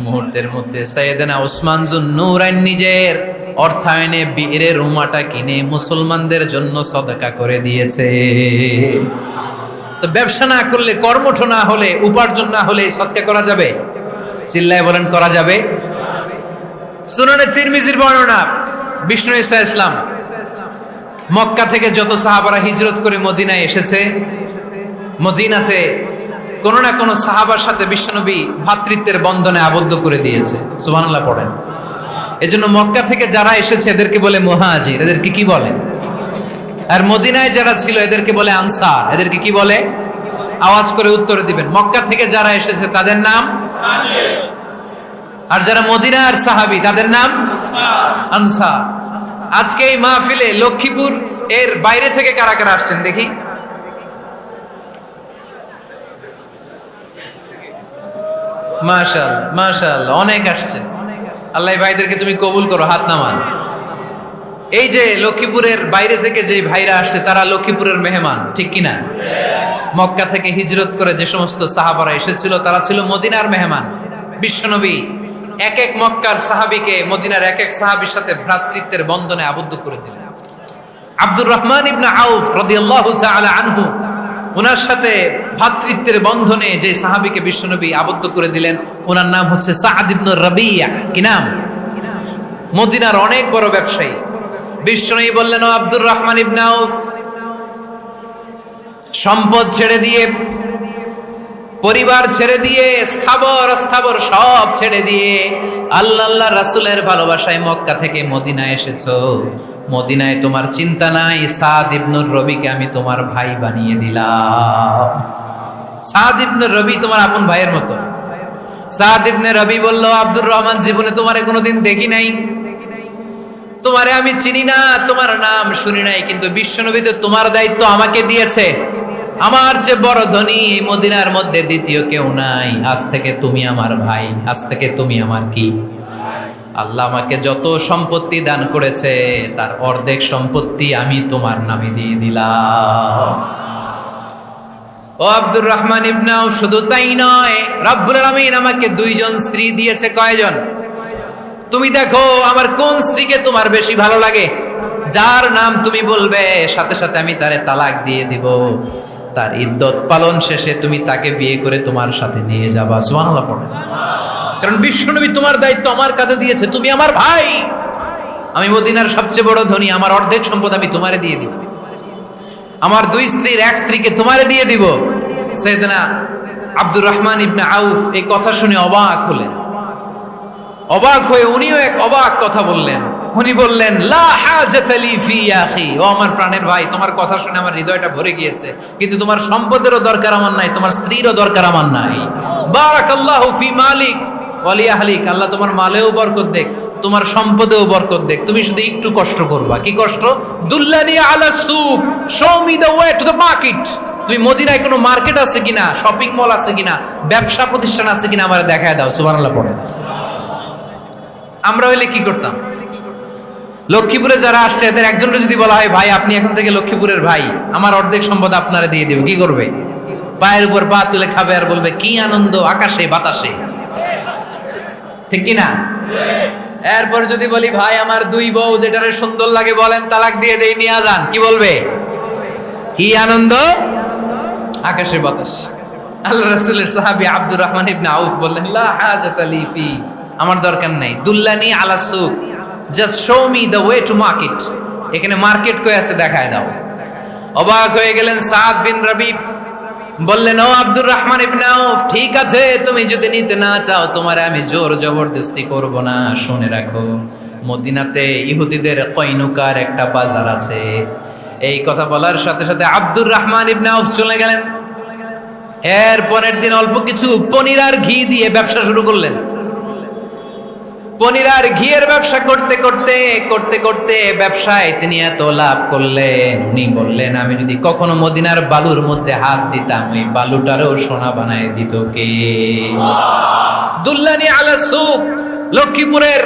মুহূর্তের মধ্যে সাইয়েদনা উসমান যুন্নুরাইন নিজের অর্থায়নে বীরে রুমাটা কিনে মুসলমানদের জন্য সদকা করে দিয়েছে। তো ব্যবসা না করলে, কর্মঠ না হলে, উপার্জন না হলে সদকা করা যাবে? চিল্লায় বলেন, করা যাবে? সুনানে তিরমিজির বর্ণনা, বিষ্ণু ঈসা ইসলাম মক্কা থেকে যত সাহাবারা হিজরত করে মদিনায় এসেছে, মদিনাতে কোন না কোন সাহাবার সাথে বিশ্বনবী ভ্রাতৃত্বের বন্ধনে আবদ্ধ করে দিয়েছে। সুবহানাল্লাহ পড়েন। এজন্য মক্কা থেকে যারা এসেছে এদেরকে বলে মুহাজির, এদেরকে কি বলে? আর মদিনায় যারা ছিল এদেরকে বলে আনসার, এদেরকে কি বলে? আওয়াজ করে উত্তরে দিবেন। মক্কা থেকে যারা এসেছে তাদের নাম মুহাজির, আর যারা মদিনার সাহাবী তাদের নাম আনসার। আজকে এই মাহফিলে লক্ষ্মীপুর এর বাইরে থেকে কারা কারা আসছেন দেখি? মাশাআল্লাহ মাশাআল্লাহ, অনেক আসছে। আল্লাহ ভাইদেরকে তুমি কবুল করো, হাত নামান। এই যে লক্ষ্মীপুরের বাইরে থেকে যে ভাইরা আসছে তারা লক্ষ্মীপুরের মেহমান, ঠিক কিনা? মক্কা থেকে হিজরত করে যে সমস্ত সাহাবারা এসেছিল তারা ছিল মদিনার মেহমান। বিশ্বনবী এক এক মক্কার সাহাবীকে মদিনার এক এক সাহাবীর সাথে ভ্রাতৃত্বের বন্ধনে আবদ্ধ করে দিলেন। আব্দুর রহমান ইবনে আউফ রাদিয়াল্লাহু তাআলা আনহু, ওনার সাথে ভ্রাতৃত্বের বন্ধনে যে সাহাবীকে বিশ্বনবী আবদ্ধ করে দিলেন ওনার নাম হচ্ছে সাদ ইবনে রাবিয়া। কি নাম? মদিনার অনেক বড় ব্যবসায়ী। বিশ্বনবী বললেন, ও আব্দুর রহমান ইবনে আউফ, সম্পদ ছেড়ে দিয়ে, পরিবার ছেড়ে দিয়ে, স্থাবর অস্থাবর সব ছেড়ে দিয়ে আল্লাহ রাসূলের ভালোবাসায় মক্কা থেকে মদিনায় এসেছো। মদিনায় তোমার চিন্তা নাই, সাদ ইবনুর রবিকে আমি তোমার ভাই বানিয়ে দিলাম। সাদ ইবনে রবি তোমার আপন ভাইয়ের মতো। সাদ ইবনে রবি বলল, আব্দুর রহমান, জীবনে তোমারে কোনোদিন দেখি নাই, তোমারে আমি চিনি না, তোমার নাম শুনি নাই, কিন্তু বিশ্বনবী তো তোমার দায়িত্ব আমাকে দিয়েছে। আমার যে বড় ধনী এই মদিনার মধ্যে দ্বিতীয় কেউ নাই। আজ থেকে তুমি আমার ভাই, আজ থেকে তুমি আমার কি? আল্লাহ আমাকে যত সম্পত্তি দান করেছে তার অর্ধেক সম্পত্তি আমি তোমার নামে দিয়ে দিলাম। ও আব্দুর রহমান ইবনে আউফ, শুধু তাই নয়, রব্বুল আলামিন আমাকে দুইজন স্ত্রী দিয়েছে। কয়জন? তুমি দেখো আমার কোন স্ত্রীকে তোমার বেশি ভালো লাগে, যার নাম তুমি বলবে সাথে সাথে আমি তারে তালাক দিয়ে দিব। তার ইদ্যত পালন শেষে তুমি তাকে বিয়ে করে তোমার সাথে নিয়ে যাবা। সুবহানাল্লাহ পড়ে। কারণ বিশ্বনবী তোমার দায়িত্ব আমার কাছে দিয়েছে, তুমি আমার ভাই। আমি মদিনার সবচেয়ে বড় ধনী, আমার অর্ধেক সম্পদ আমি তোমারে দিয়ে দিব। আমার দুই স্ত্রীর এক স্ত্রীকে তোমারে দিয়ে দিব। সাইয়েদনা আব্দুর রহমান ইবনে আউফ এই কথা শুনে অবাক হলেন। অবাক হয়ে উনিও এক অবাক কথা বললেন। উনি বললেন, লা হাজাতা লি ফি ইয়া আখি, ও আমার প্রাণের ভাই, তোমার কথা শুনে আমার হৃদয়টা ভরে গিয়েছে, কিন্তু তোমার সম্পদেরও দরকার আমার নাই, তোমার স্ত্রীরও দরকার আমার নাই। বারাকাল্লাহু ফি মালিক ওয়া লি আহলিক, আল্লাহ তোমার মালেও বরকত দেখ, তোমার সম্পদেও বরকত দেখ। তুমি শুধু একটু কষ্ট করবা। কি কষ্ট? দুল্লানি আলা সুক, show me the way to the market. তুমি মদিনায় কোনো মার্কেট আছে কিনা, শপিং মল আছে কিনা, ব্যবসা প্রতিষ্ঠান আছে কিনা আমারে দেখায় দাও। সুবহানাল্লাহ পড়ে। আমরা হইলে কি করতাম? লক্ষ্মীপুরে যারা আসছে এদের একজনকে যদি বলা হয়, ভাই আপনি এখন থেকে লক্ষ্মীপুরের ভাই, আমার অর্ধেক সম্পদ আপনারে দিয়ে দেব, কি করবে? পায়ের উপর পা তুলে খাবে আর বলবে, কি আনন্দ আকাশে বাতাসে, ঠিক কিনা? এরপর যদি বলি, ভাই আমার দুই বউ, যেটারে সুন্দর লাগে বলেন তালাক দিয়ে দেই, নিয়ে যান, কি বলবে? কি আনন্দ আকাশে বাতাস। আল্লাহ রাসূলের সাহাবী আব্দুর রহমান ইবনে আউফ বললেন, লা হাজাতা লি ফি, আমার দরকার নাই। দুল্লানি আলা সুক, just show me the way to market. এখানে মার্কেট কই আছে দেখায় দাও। অবাক হয়ে গেলেন সাদ বিন রবি। বললেন, ও আব্দুর রহমান ইবনে আউফ, ঠিক আছে, তুমি যদি নিতে না চাও তোমারে আমি জোর জবরদস্তি করব না। শুনে রাখো, মদিনাতে ইহুদিদের কয়নুকার একটা বাজার আছে। এই কথা বলার সাথে সাথে আব্দুর রহমান ইবনে আউফ চলে গেলেন। এর পরের দিন অল্প কিছু পনির আর ঘি দিয়ে ব্যবসা শুরু করলেন। পনির আর ঘিয়ের ব্যবসা করতে করতে করতে করতে ব্যবসায় তিনি এত লাভ করলেন, উনি বললেন, আমি যদি কখনো মদিনার বালুর মধ্যে হাত দিতাম ওই বালুটারও সোনা বানায় দিত কে? দুল্লানি আলা সুক। লক্ষ্মীপুরের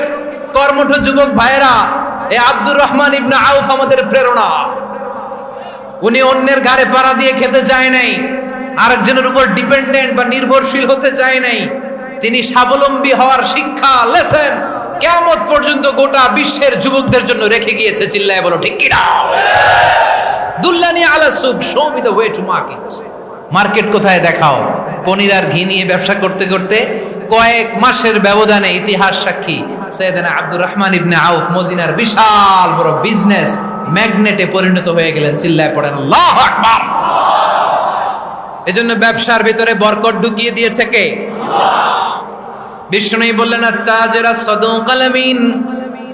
কর্মঠ যুবক ভাইরা, এই আব্দুর রহমান ইবনে আউফ আমাদের প্রেরণা। উনি অন্যের ঘাড়ে পাড়া দিয়ে খেতে চায় নাই, আরেকজনের উপর ডিপেন্ডেন্ট বা নির্ভরশীল হতে চায় নাই। তিনি স্বাবলম্বী হওয়ার শিক্ষা, লেসন কিয়ামত পর্যন্ত গোটা বিশ্বের যুবকদের জন্য রেখে গিয়েছে। চিল্লায় বলো ঠিক কিনা? দুল্লানি আলা সুক, show me the way to market. Market কোথায় দেখাও। পনির আর ঘি নিয়ে ব্যবসা করতে করতে কয়েক মাসের ব্যবধানে ইতিহাস সাক্ষী সাইয়েদনা আব্দুর রহমান ইবনে আউফ মদিনার বিশাল বড় বিজনেস ম্যাগনেটে পরিণত হয়ে গেলেন। চিল্লায় পড়েন আল্লাহু আকবার। এজন্য ব্যবসার ভিতরে বরকত ঢুকিয়ে দিয়েছে কে? বিষ্ণু বললেন, আত-তাজিরা সাদুকাল আমিন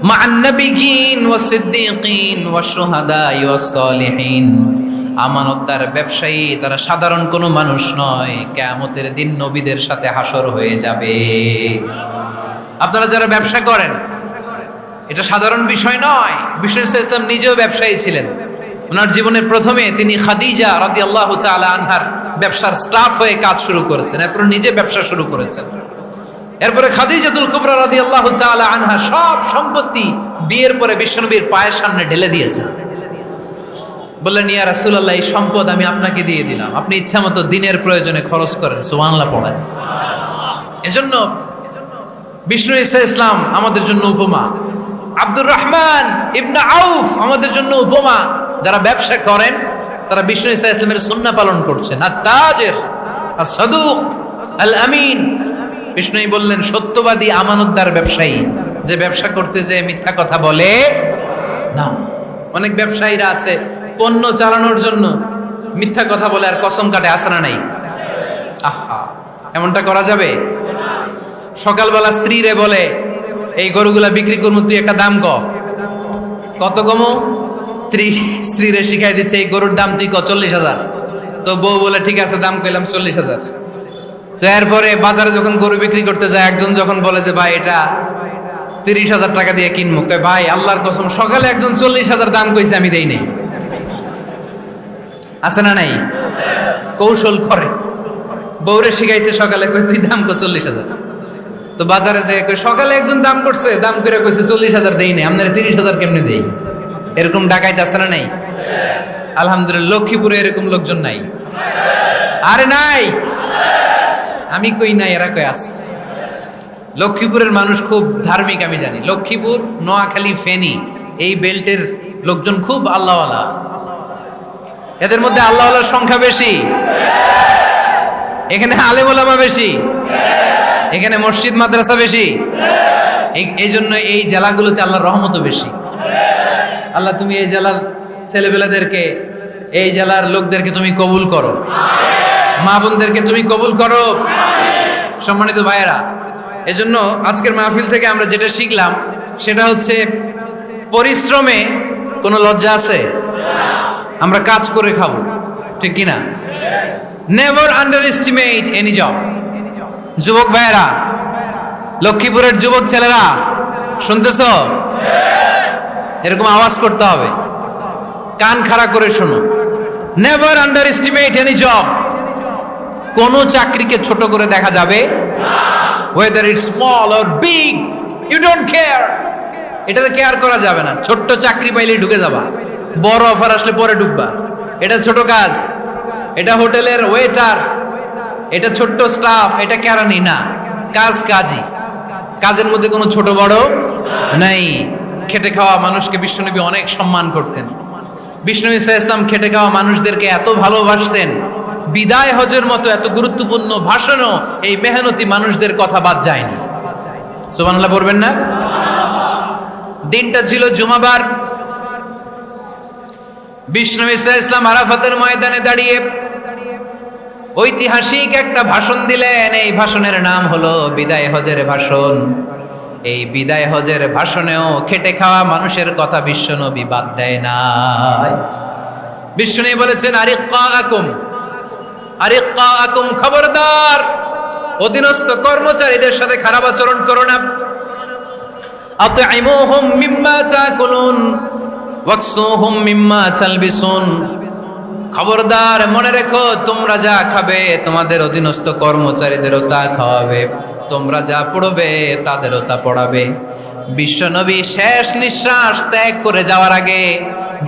মা'আন নাবিয়্যিন ওয়াস সিদ্দীকিন ওয়াশ শুহাদা ওয়াস সালিহিন। আমানতদার ব্যবসায়ী তারা সাধারণ কোনো মানুষ নয়, কিয়ামতের দিন নবীদের সাথে হাসর হয়ে যাবে। আপনারা যারা ব্যবসা করেন, এটা সাধারণ বিষয় নয়। বিষ্ণু ইসলাম নিজেও ব্যবসায়ী ছিলেন। ওনার জীবনের প্রথমে তিনি খাদিজা রাদিয়াল্লাহু তাআলা আনহার ব্যবসার স্টাফ হয়ে কাজ শুরু করেছেন, এরপর নিজে ব্যবসা শুরু করেছেন। এরপরে খাদিজাতুল কুবরা রাদিয়াল্লাহু তাআলা আনহা সব সম্পত্তি বিয়ের পরে বিশ্বনবীর পায়ের সামনে ঢেলে দিয়েছেন। বললেন, ইয়া রাসূলুল্লাহ, এই সম্পদ আমি আপনাকে দিয়ে দিলাম, আপনি ইচ্ছামতো দিনের প্রয়োজনে খরচ করেন। সুবহানাল্লাহ পড়েন। এজন্য বিষ্ণু ঈসা ইসলাম আমাদের জন্য উপমা, আব্দুর রহমান ইবনে আউফ আমাদের জন্য উপমা। যারা ব্যবসা করেন তারা বিষ্ণু ঈসা ইসলামের সুন্নাহ পালন করছেন। আত-তাজির আস-সাদুক আল-আমিন, বিষ্ণুই বললেন সত্যবাদী আমানতদার ব্যবসায়ী, যে ব্যবসা করতে যে মিথ্যা কথা বলে না। অনেক ব্যবসায়ীরা আছে পণ্য চালানোর জন্য মিথ্যা কথা বলে আর কসম কাটে, আছে না নাই? আহা, এমনটা করা যাবে? সকালবেলা স্ত্রীরে বলে, এই গরুগুলা বিক্রি করবো, তুই একটা দাম কত কমো? স্ত্রীরে শিখাই দিচ্ছে, এই গরুর দাম তুই 40,000। তো বউ বলে, ঠিক আছে, দাম কইলাম 40,000। তো এরপরে বাজারে যখন গরু বিক্রি করতে যায়, একজন যখন বলে যে ভাই এটা 30,000 টাকা দিয়ে কিনবো, কয় ভাই আল্লাহর কসম সকালে একজন 40,000 দাম কইছে, আমি দেই নাই। আছে না নাই? কৌশল করে, বউরে শিখাইছে সকালে, কই তুই দাম কর 40,000। তো বাজারে যে সকালে একজন দাম করছে, দাম করে কইছে 40,000 দেই নাই, আপনারা 30,000 কেমনে দেই? এরকম ডাকাইতে আছে না নাই? আলহামদুলিল্লাহ, লক্ষ্মীপুরে এরকম লোকজন নাই? আরে নাই, আমি কই নাই, এরা কই আছে। লক্ষ্মীপুরের মানুষ খুব ধার্মিক, আমি জানি। লক্ষ্মীপুর, নোয়াখালী, ফেনী, এই বেল্টের লোকজন খুব আল্লাহওয়ালা। এদের মধ্যে আল্লাহওয়ালার সংখ্যা বেশি, এখানে আলেম ওলামা বেশি, এখানে মসজিদ মাদ্রাসা বেশি। এই জন্য এই জেলাগুলোতে আল্লাহর রহমতও বেশি। আল্লাহ, তুমি এই জেলার ছেলেবেলাদেরকে, এই জেলার লোকদেরকে তুমি কবুল করো, মা বোনদেরকে তুমি কবুল করো। সম্মানিত ভাইয়েরা, এজন্য আজকের মাহফিল থেকে আমরা যেটা শিখলাম সেটা হচ্ছে, পরিশ্রমে কোনো লজ্জা আছে? আমরা কাজ করে খাবো, ঠিক কিনা? Never under estimate any job. যুবক ভাইয়েরা, লক্ষ্মীপুরের যুবক ছেলেরা, শুনতেছ? এরকম আওয়াজ করতে হবে, কান খাড়া করে শোনো। Never under estimate any job. কোন চাকরিকে ছোট করে দেখা যাবে না, whether it's small or big, you don't care. এটাতে কেয়ার করা যাবে না। ছোট্ট চাকরি পাইলেই ঢুকে যাবা, বড় অফার আসলে পরে ঢুকবা। এটা ছোট কাজ, এটা হোটেলের ওয়েটার, এটা ছোট্ট স্টাফ, এটা কেরানি না। কাজ কাজই, কাজের মধ্যে কোনো ছোট বড় নাই। খেটে খাওয়া মানুষকে বিশ্বনবী অনেক সম্মান করতেন। বিষ্ণু ঈসা ইসলাম খেটে খাওয়া মানুষদেরকে এত ভালোবাসতেন, বিদায় হজের মতো এত গুরুত্বপূর্ণ ভাষণও এই মেহনতি মানুষদের কথা বাদ যায়নি। সুবহানাল্লাহ পড়বেন না? দিনটা ছিল জুমাবার। বিষ্ণু ঈসা ইসলাম আরাফাতের ময়দানে দাঁড়িয়ে ঐতিহাসিক একটা ভাষণ দিলেন। এই ভাষণের নাম হলো বিদায় হজের ভাষণ। এই বিদায় হজের ভাষণেও খেটে খাওয়া মানুষের কথা বিশ্বনবী বাদ দেয় নাই। বিশ্বনবী বলেছেন, আরিক্কাকুম, খবরদার, অধীনস্থ কর্মচারীদের সাথে খারাপ আচরণ করো না। আতঈমুহুম মিম্মা তাকুলুন ওয়াকসুহুম মিম্মা তালবিসুন। খবরদার, মনে রেখো, তোমরা যা খাবে তোমাদের অধীনস্থ কর্মচারীদেরও তা খাওয়াবে, তোমরা যা পড়বে তাদেরও তা পড়াবে। বিশ্বনবী শেষ নিঃশ্বাস ত্যাগ করে যাওয়ার আগে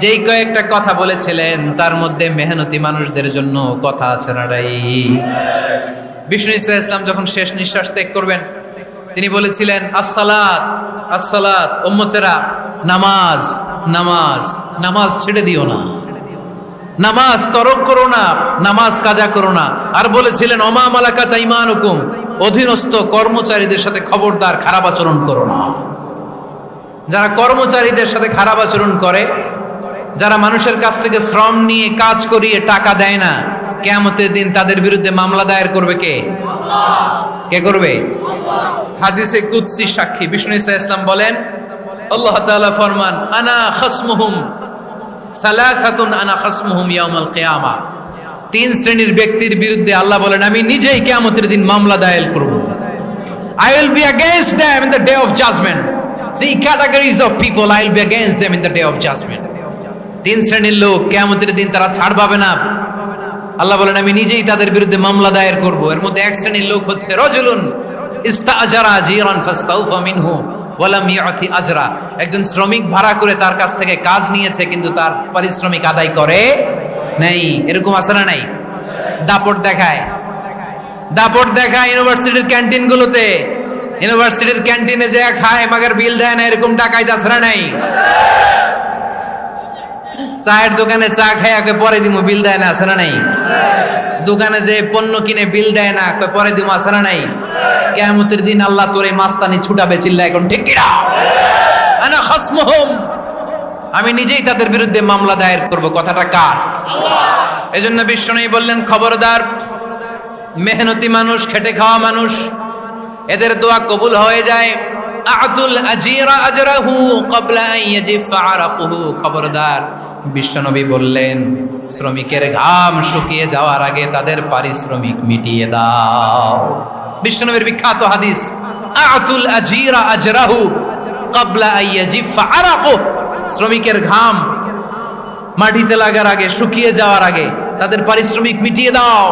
যেই কয়েকটা কথা বলেছিলেন, তার মধ্যে মেহনতি মানুষদের জন্য কথা আছে না রাই? বিষ্ণু ঈসা ইসলাম যখন শেষ নিঃশ্বাস ত্যাগ করবেন, তিনি বলেছিলেন, আসসালাত আসসালাত, উম্মতেরা, নামাজ নামাজ, নামাজ ছেড়ে দিও না, নামাজ তরক করো না, নামাজ কাজা করো না। আর বলেছিলেন, ওমা মালাকাত আইমানুকুম, অধীনস্থ কর্মচারীদের সাথে খবরদার খারাপ আচরণ করো না। যারা কর্মচারীদের সাথে খারাপ আচরণ করে, যারা মানুষের কাছ থেকে শ্রম নিয়ে কাজ করিয়ে টাকা দেয় না, কিয়ামতের দিন তাদের বিরুদ্ধে মামলা দায়ের করবে কে? কে করবে? হাদিসে কুদসি সাক্ষী বিষ্ণু ঈসা ইসলাম বলেন, আল্লাহ তাআলা ফরমান, আনা খাসমুহুম সালাসাতুন আনা খাসমুহুম ইয়াউমাল কিয়ামা। তিন শ্রেণীর ব্যক্তির বিরুদ্ধে আল্লাহ বলেন, আমি নিজেই কিয়ামতের দিন মামলা দায়ের করব। I will be against them in the day of judgment. Three categories of people, I will be against them in the day of judgment. তিন শ্রেণীর লোক কিয়ামতের দিন তারা ছাড় পাবে না। আল্লাহ বলেন, আমি নিজেই তাদের বিরুদ্ধে মামলা দায়ের করব। এর মধ্যে এক শ্রেণীর লোক হচ্ছে রজুলুন ইস্তাআজারা আজীরান ফাস্তাউফা মিনহু ওয়া লাম ইউতি আজরা, একজন শ্রমিক ভাড়া করে তার কাছ থেকে কাজ নিয়েছে কিন্তু তার পারিশ্রমিক আদায় করে নাই। এরকম আছে না নাই? দাপট দেখায় ইউনিভার্সিটির ক্যান্টিনগুলোতে, ইউনিভার্সিটির ক্যান্টিনে যে খায় মাগার বিল দেয় না, এরকম টাকায় আছে নাই? চায়ের দোকানে চা খায় পরে দিমু, বিল দেয় না, আছে না নাই? দোকানে যে পণ্য কিনে বিল দেয় না, পরে দিমু, আছে না নাই? কিয়ামতের দিন আল্লাহ তোরে মাস্তানি ছুটাবে, চিল্লা এখন ঠিক কিনা? আনা খাসমুহুম, আমি নিজেই তাদের বিরুদ্ধে মামলা দায়ের করব। কথাটা কার? আল্লাহ। এজন্য বিশ্বনবী বললেন, খবরদার, মেহনতি মানুষ, খেটে খাওয়া মানুষ, এদের দোয়া কবুল হয়ে যায়। আতুল আজীরা আজরাহু ক্বাবলা আন ইয়াজিফা আরাকুহু, খবরদার, বিশ্বনবী বললেন, শ্রমিকের ঘাম শুকিয়ে যাওয়ার আগে তাদের পারিশ্রমিক মিটিয়ে দাও। বিশ্বনবীর বিখ্যাত হাদিস, আতুল আজীরা আজরাহু ক্বাবলা আন ইয়াজিফা আরাকুহু, শ্রমিকের ঘাম মাটিতে লাগার আগে, শুকিয়ে যাওয়ার আগে তাদের পারিশ্রমিক মিটিয়ে দাও।